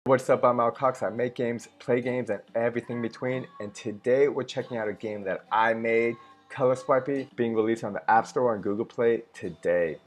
What's up, I'm Al Cox. I make games, play games, and everything between. And today we're checking out a game that I made, Color Swipey, being released on the App Store and Google Play today.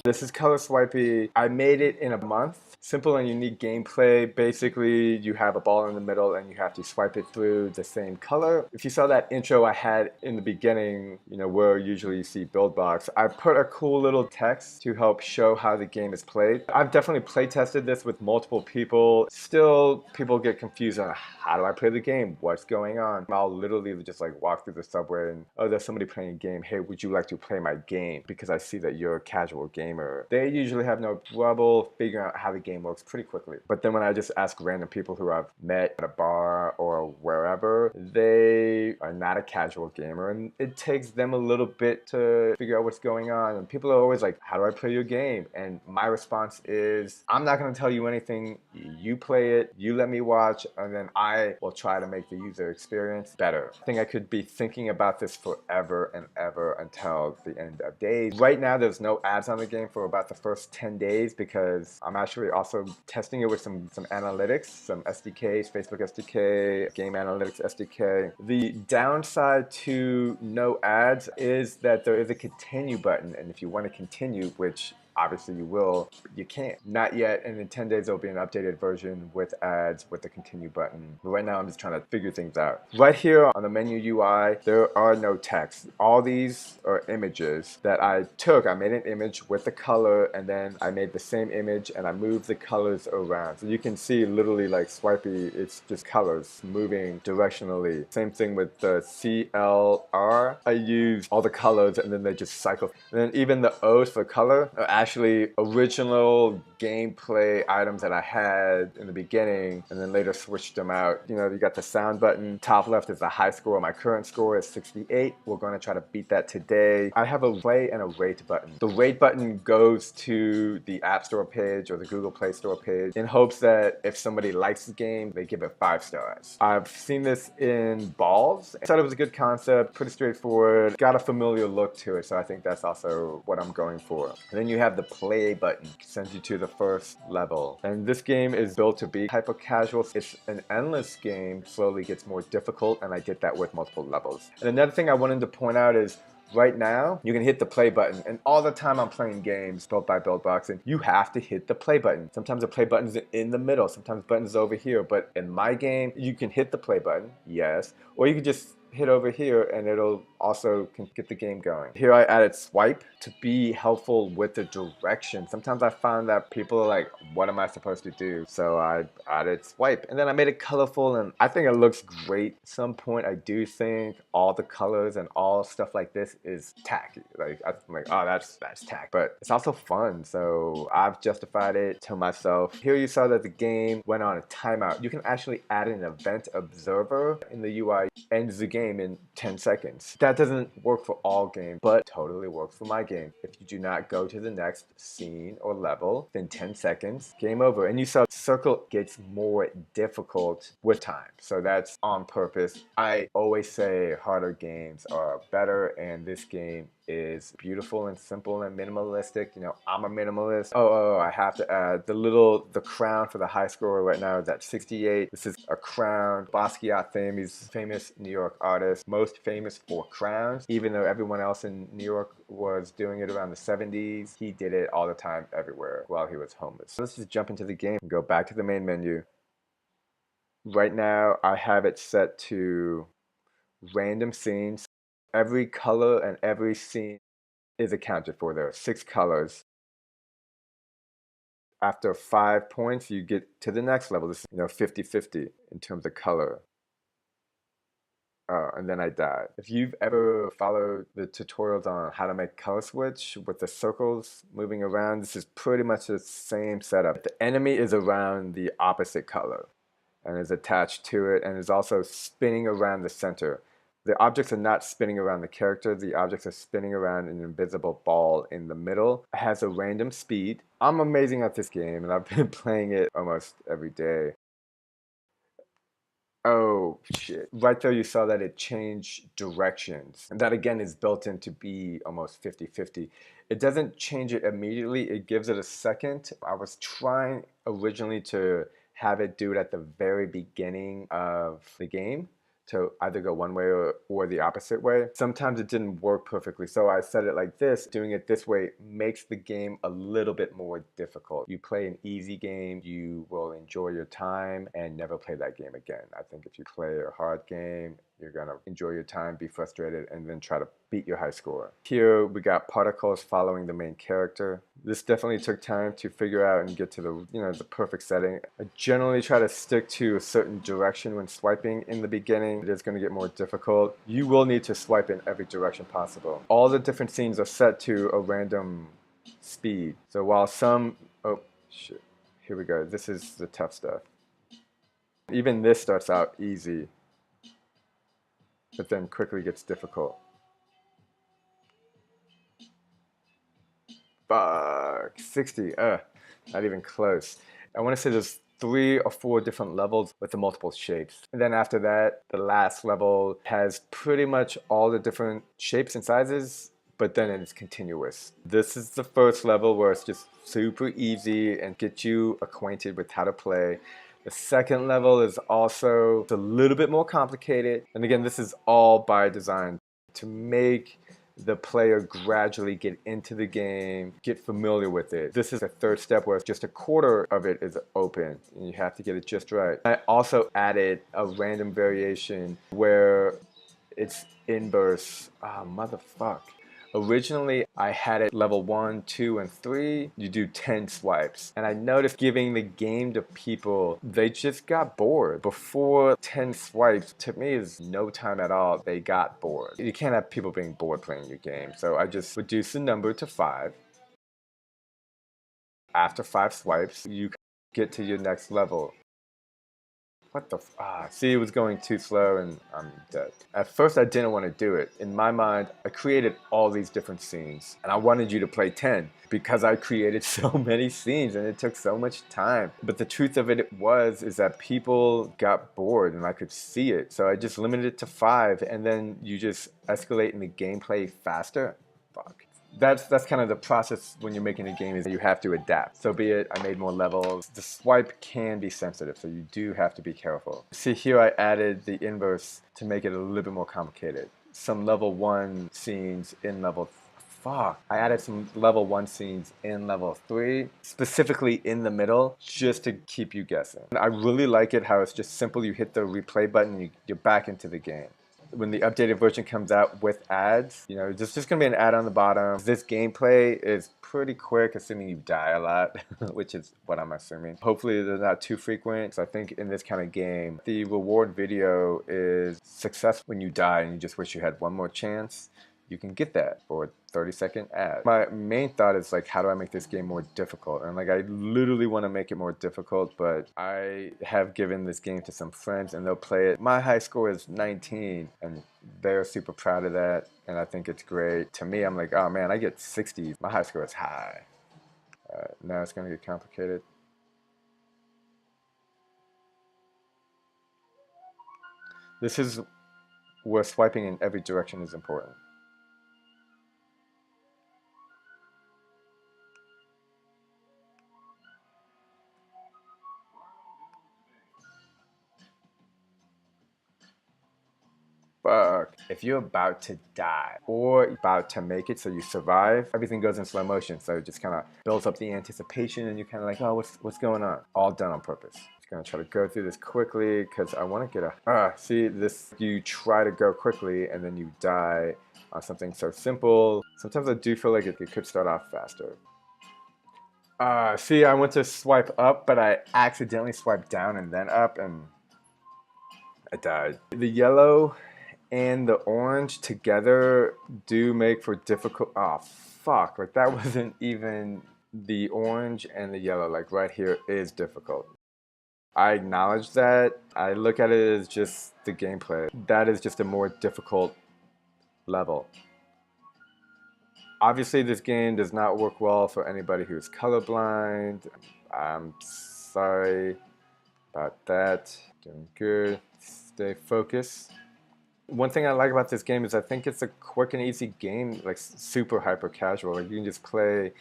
This is Color Swipey. I made it in a month. Simple and unique gameplay. Basically, you have a ball in the middle and you have to swipe it through the same color. If you saw that intro I had in the beginning, where usually you see Buildbox, I put a cool little text to help show how the game is played. I've definitely play tested this with multiple people. Still, people get confused on how do I play the game? What's going on? I'll literally just walk through the subway and, oh, there's somebody playing a game. Hey, would you like to play my game? Because I see that you're a casual gamer. They usually have no trouble figuring out how the game works pretty quickly. But then when I just ask random people who I've met at a bar or wherever, they are not a casual gamer, and it takes them a little bit to figure out what's going on. And people are always like, how do I play your game? And my response is, I'm not going to tell you anything. You play it, you let me watch, and then I will try to make the user experience better. I think I could be thinking about this forever and ever until the end of days. Right now, there's no ads on the game for about the first 10 days because I'm actually also testing it with some analytics, some SDKs, Facebook SDK, Game Analytics SDK. The downside to no ads is that there is a continue button, and if you want to continue, which obviously you will, you can't. Not yet, and in 10 days there'll be an updated version with ads with the continue button. But right now I'm just trying to figure things out. Right here on the menu UI, there are no text. All these are images that I took. I made an image with the color, and then I made the same image and I moved the colors around. So you can see literally like Swipey, it's just colors moving directionally. Same thing with the CLR. I used all the colors and then they just cycle. And then even the O's for color are actually original gameplay items that I had in the beginning and then later switched them out. You got the sound button. Top left is the high score. My current score is 68. We're going to try to beat that today. I have a play and a rate button. The rate button goes to the App Store page or the Google Play Store page in hopes that if somebody likes the game, they give it 5 stars. I've seen this in balls. I thought it was a good concept, pretty straightforward, got a familiar look to it, so I think that's also what I'm going for. And then you have the play button, sends you to the first level. And this game is built to be hyper casual. It's an endless game, slowly gets more difficult, and I did that with multiple levels. And another thing I wanted to point out is right now, you can hit the play button, and all the time I'm playing games built by Buildbox, and you have to hit the play button. Sometimes the play button is in the middle, sometimes the button is over here, but in my game, you can hit the play button, yes, or you can just hit over here and it'll also can get the game going. Here I added swipe to be helpful with the direction. Sometimes I found that people are like, what am I supposed to do? So I added swipe, and then I made it colorful, and I think it looks great. At some point I do think all the colors and all stuff like this is tacky. I'm like, oh, that's tacky. But it's also fun, so I've justified it to myself. Here you saw that the game went on a timeout. You can actually add an event observer in the UI, ends the game in 10 seconds. That doesn't work for all games, but totally works for my game. If you do not go to the next scene or level within 10 seconds, game over. And you saw circle gets more difficult with time. So that's on purpose. I always say harder games are better, and this game is beautiful and simple and minimalistic. I'm a minimalist. Oh, I have to add the crown for the high score right now is at 68. This is a crown. Basquiat famous New York artist, most famous for crowns. Even though everyone else in New York was doing it around the 70s, he did it all the time everywhere while he was homeless. So let's just jump into the game and go back to the main menu. Right now, I have it set to random scenes. Every color and every scene is accounted for. There are 6 colors. After 5 points, you get to the next level. This is 50-50 in terms of color. And then I died. If you've ever followed the tutorials on how to make color switch with the circles moving around, this is pretty much the same setup. The enemy is around the opposite color and is attached to it, and is also spinning around the center. The objects are not spinning around the character, the objects are spinning around an invisible ball in the middle. It has a random speed. I'm amazing at this game, and I've been playing it almost every day. Oh, shit. Right there you saw that it changed directions. And that again is built in to be almost 50-50. It doesn't change it immediately, it gives it a second. I was trying originally to have it do it at the very beginning of the game, to either go one way or the opposite way. Sometimes it didn't work perfectly, so I said it like this. Doing it this way makes the game a little bit more difficult. You play an easy game, you will enjoy your time and never play that game again. I think if you play a hard game, you're gonna enjoy your time, be frustrated, and then try to beat your high score. Here we got particles following the main character. This definitely took time to figure out and get to the perfect setting. I generally try to stick to a certain direction when swiping in the beginning. It is going to get more difficult. You will need to swipe in every direction possible. All the different scenes are set to a random speed. So while some, oh shit, here we go. This is the tough stuff. Even this starts out easy, but then quickly gets difficult. Fuck, 60, not even close. I want to say there's 3 or 4 different levels with the multiple shapes. And then after that, the last level has pretty much all the different shapes and sizes, but then it's continuous. This is the first level where it's just super easy and get you acquainted with how to play. The second level is also a little bit more complicated. And again, this is all by design to make the player gradually get into the game, get familiar with it. This is a third step where just a quarter of it is open and you have to get it just right. I also added a random variation where it's inverse. Ah, motherfuck. Originally, I had it level 1, 2, and 3. You do 10 swipes. And I noticed giving the game to people, they just got bored. Before 10 swipes, to me, is no time at all. They got bored. You can't have people being bored playing your game. So I just reduced the number to 5. After 5 swipes, you get to your next level. What the see, it was going too slow and I'm dead. At first I didn't want to do it. In my mind, I created all these different scenes and I wanted you to play 10 because I created so many scenes and it took so much time. But the truth of it is that people got bored and I could see it. So I just limited it to 5 and then you just escalate in the gameplay faster. Fuck. That's kind of the process when you're making a game, is that you have to adapt. So be it, I made more levels. The swipe can be sensitive, so you do have to be careful. See, here I added the inverse to make it a little bit more complicated. Some level 1 scenes in level I added some level 1 scenes in level 3, specifically in the middle, just to keep you guessing. I really like it how it's just simple. You hit the replay button, you're back into the game. When the updated version comes out with ads, there's just gonna be an ad on the bottom. This gameplay is pretty quick, assuming you die a lot, which is what I'm assuming. Hopefully they're not too frequent. So I think in this kind of game, the reward video is success when you die and you just wish you had one more chance. You can get that for a 30-second ad. My main thought is like, how do I make this game more difficult? And like, I literally want to make it more difficult, but I have given this game to some friends and they'll play it. My high score is 19 and they're super proud of that. And I think it's great. To me, I'm like, oh man, I get 60. My high score is high. Now it's going to get complicated. This is where swiping in every direction is important. Fuck. If you're about to die or about to make it so you survive, everything goes in slow motion. So it just kind of builds up the anticipation and you're kind of like, oh, what's going on? All done on purpose. Just gonna try to go through this quickly because I want to get see this, you try to go quickly and then you die on something so simple. Sometimes I do feel like it could start off faster. See, I went to swipe up, but I accidentally swiped down and then up and I died. The yellow and the orange together do make for difficult, fuck, like that wasn't even the orange and the yellow, like right here is difficult. I acknowledge that. I look at it as just the gameplay. That is just a more difficult level. Obviously this game does not work well for anybody who's colorblind. I'm sorry about that. Doing good. Stay focused. One thing I like about this game is I think it's a quick and easy game, like super hyper casual. Like you can just play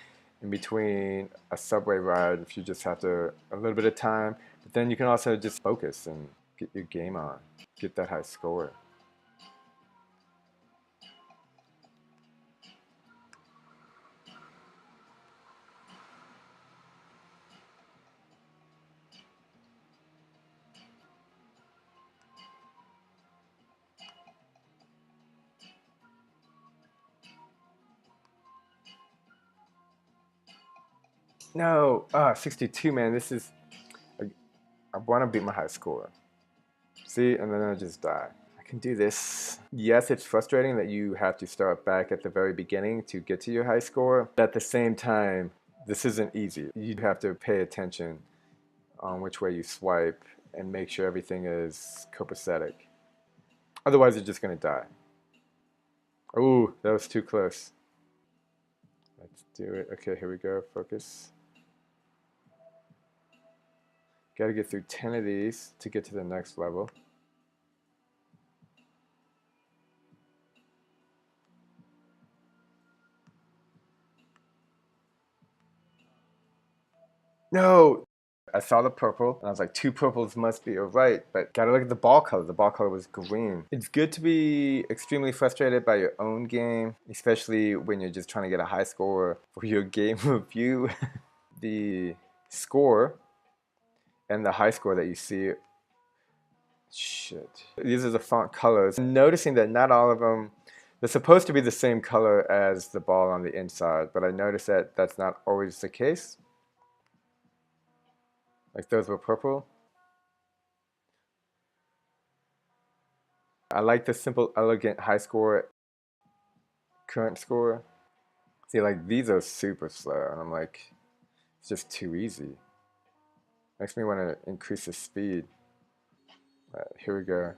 in between a subway ride if you just have a little bit of time. But then you can also just focus and get your game on, get that high score. No, 62, man. This is, I want to beat my high score. See, and then I just die. I can do this. Yes, it's frustrating that you have to start back at the very beginning to get to your high score. But at the same time, this isn't easy. You have to pay attention on which way you swipe and make sure everything is copacetic. Otherwise, you're just gonna die. Ooh, that was too close. Let's do it. Okay, here we go. Focus. Got to get through 10 of these to get to the next level. No! I saw the purple, and I was like, two purples must be right, but gotta look at the ball color. The ball color was green. It's good to be extremely frustrated by your own game, especially when you're just trying to get a high score for your game review. The score and the high score that you see, shit. These are the font colors. Noticing that not all of them, they're supposed to be the same color as the ball on the inside, but I noticed that that's not always the case. Like those were purple. I like the simple, elegant high score, current score. See, like these are super slow, and I'm like, it's just too easy. Makes me want to increase the speed. Here we go.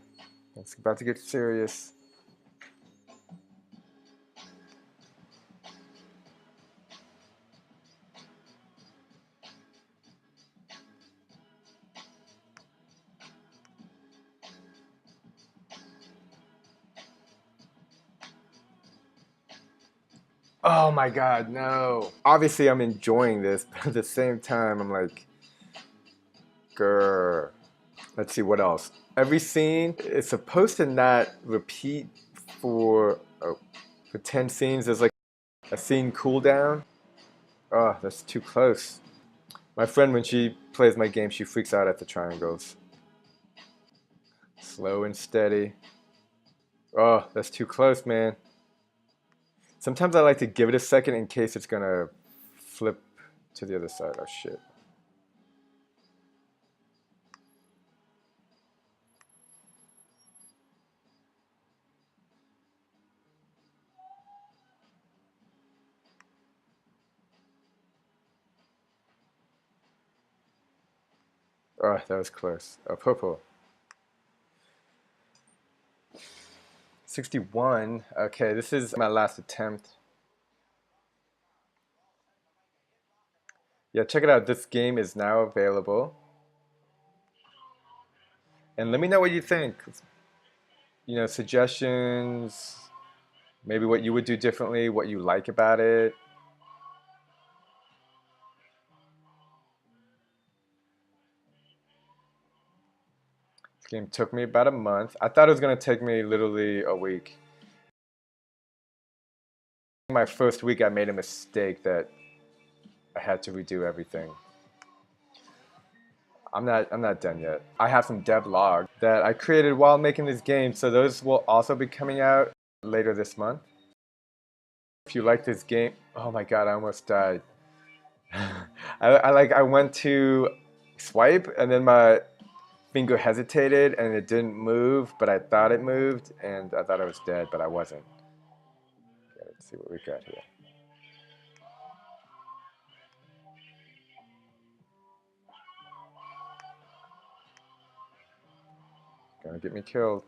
It's about to get serious. Oh my god, no. Obviously, I'm enjoying this, but at the same time, I'm like, grr. Let's see what else. Every scene is supposed to not repeat for oh, for 10 scenes. There's like a scene cooldown. Oh, that's too close. My friend, when she plays my game, she freaks out at the triangles. Slow and steady. Oh, that's too close, man. Sometimes I like to give it a second in case it's gonna flip to the other side. Oh shit. Oh, that was close. Oh, purple. 61. Okay, this is my last attempt. Yeah, check it out. This game is now available. And let me know what you think. You know, suggestions, maybe what you would do differently, what you like about it. This game took me about a month. I thought it was going to take me literally a week. My first week, I made a mistake that I had to redo everything. I'm not done yet. I have some devlog that I created while making this game, so those will also be coming out later this month. If you like this game, oh my god, I almost died. I went to swipe and then my finger hesitated and it didn't move, but I thought it moved and I thought I was dead, but I wasn't. Okay, let's see what we got here. Gonna get me killed.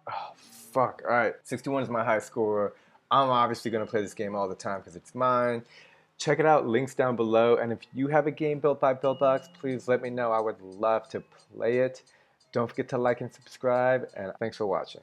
Oh, fuck. All right. 61 is my high score. I'm obviously going to play this game all the time because it's mine. Check it out, links down below. And if you have a game built by Buildbox, please let me know. I would love to play it. Don't forget to like and subscribe, and thanks for watching.